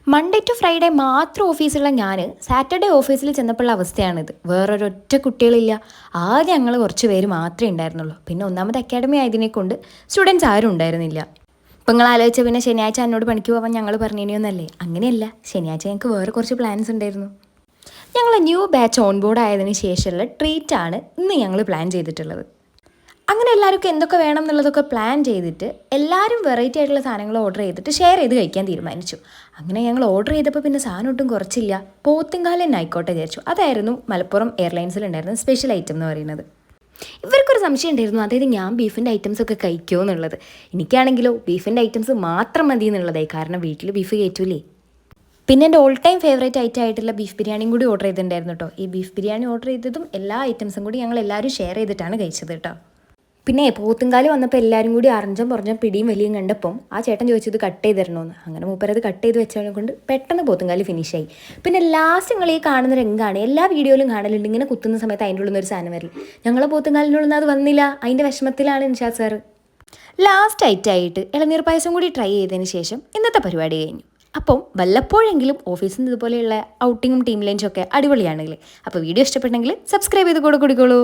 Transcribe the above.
Monday to Friday മാത്രം ഓഫീസുള്ള ഞാൻ Saturday ഓഫീസിൽ ചെന്നപ്പോഴുള്ള അവസ്ഥയാണിത്. വേറൊരൊറ്റ കുട്ടികളില്ല. ആദ്യം ഞങ്ങൾ കുറച്ച് പേര് മാത്രമേ ഉണ്ടായിരുന്നുള്ളൂ. പിന്നെ ഒന്നാമത് അക്കാഡമി ആയതിനെ കൊണ്ട് സ്റ്റുഡൻസ് ആരും ഉണ്ടായിരുന്നില്ല. ഇപ്പം നിങ്ങൾ ആലോചിച്ച പിന്നെ ശനിയാഴ്ച എന്നോട് പണിക്ക് പോകാൻ ഞങ്ങൾ പറഞ്ഞിനിയൊന്നല്ലേ? അങ്ങനെയല്ല, ശനിയാഴ്ച ഞങ്ങൾക്ക് വേറെ കുറച്ച് പ്ലാൻസ് ഉണ്ടായിരുന്നു. ഞങ്ങൾ ന്യൂ ബാച്ച് ഓൺ ബോർഡ് ആയതിനു ശേഷമുള്ള ട്രീറ്റാണ് ഇന്ന് ഞങ്ങൾ പ്ലാൻ ചെയ്തിട്ടുള്ളത്. അങ്ങനെ എല്ലാവർക്കും എന്തൊക്കെ വേണം എന്നുള്ളതൊക്കെ പ്ലാൻ ചെയ്തിട്ട് എല്ലാവരും വെറൈറ്റി ആയിട്ടുള്ള സാധനങ്ങൾ ഓർഡർ ചെയ്തിട്ട് ഷെയർ ചെയ്ത് കഴിക്കാൻ തീരുമാനിച്ചു. അങ്ങനെ ഞങ്ങൾ ഓർഡർ ചെയ്തപ്പോൾ പിന്നെ സാധനം ഒട്ടും കുറച്ചില്ല. പോത്തുംകാലൻ തന്നെ ആയിക്കോട്ടെ വിചാരിച്ചു. അതായിരുന്നു മലപ്പുറം എയർലൈൻസിലുണ്ടായിരുന്ന സ്പെഷ്യൽ ഐറ്റം എന്ന് പറയുന്നത്. ഇവർക്കൊരു സംശയം ഉണ്ടായിരുന്നു, അതായത് ഞാൻ ബീഫിൻ്റെ ഐറ്റംസ് ഒക്കെ കഴിക്കുമോ എന്നുള്ളത്. എനിക്കാണെങ്കിലോ ബീഫിൻ്റെ ഐറ്റംസ് മാത്രം മതി എന്നുള്ളതായി. കാരണം വീട്ടിൽ ബീഫ് കയറ്റൂലേ. പിന്നെ എൻ്റെ ഓൾ ടൈം ഫേവറേറ്റ് ഐറ്റം ആയിട്ടുള്ള ബീഫ് ബിരിയാണിയും കൂടി ഓർഡർ ചെയ്തിട്ടുണ്ടായിരുന്നു കേട്ടോ. ഈ ബീഫ് ബിരിയാണി ഓർഡർ ചെയ്തതും എല്ലാ ഐറ്റംസും കൂടി ഞങ്ങൾ എല്ലാവരും ഷെയർ ചെയ്തിട്ടാണ് കഴിച്ചത് കേട്ടോ. പിന്നെ പോത്തുംകാല് വന്നപ്പോൾ എല്ലാവരും കൂടി അറിഞ്ഞും പറഞ്ഞും പിടിയും വലിയും കണ്ടപ്പം ആ ചേട്ടൻ ചോദിച്ചത് കട്ട് ചെയ്ത് തരണമെന്ന്. അങ്ങനെ മൂപ്പരത് കട്ട് ചെയ്ത് വെച്ചതിനെ കൊണ്ട് പെട്ടെന്ന് പോത്തുംകാല് ഫിനിഷായി. പിന്നെ ലാസ്റ്റ് നിങ്ങൾ ഈ കാണുന്ന രംഗമാണ് എല്ലാ വീഡിയോയിലും കാണലുണ്ട്. ഇങ്ങനെ കുത്തുന്ന സമയത്ത് അതിൻ്റെ ഉള്ളിൽ നിന്നൊരു സാധനം വരില്ല. ഞങ്ങളെ പോത്തുംകാലിൻ്റെ ഉള്ളിൽ നിന്ന് അത് വന്നില്ല. അതിൻ്റെ വിഷമത്തിലാണ് നിഷാദ് സാറ്. ലാസ്റ്റ് ഐറ്റമായിട്ട് ഇളനീർ പായസം കൂടി ട്രൈ ചെയ്തതിന് ശേഷം ഇന്നത്തെ പരിപാടി കഴിഞ്ഞു. അപ്പം വല്ലപ്പോഴെങ്കിലും ഓഫീസിൽ നിന്ന് ഇതുപോലെയുള്ള ഔട്ടിങ്ങും ടീം ലഞ്ചും ഒക്കെ അടിപൊളിയാണെങ്കിൽ അപ്പോൾ വീഡിയോ ഇഷ്ടപ്പെട്ടെങ്കിൽ സബ്സ്ക്രൈബ് ചെയ്ത് കൂടെ കൂടിക്കോളൂ.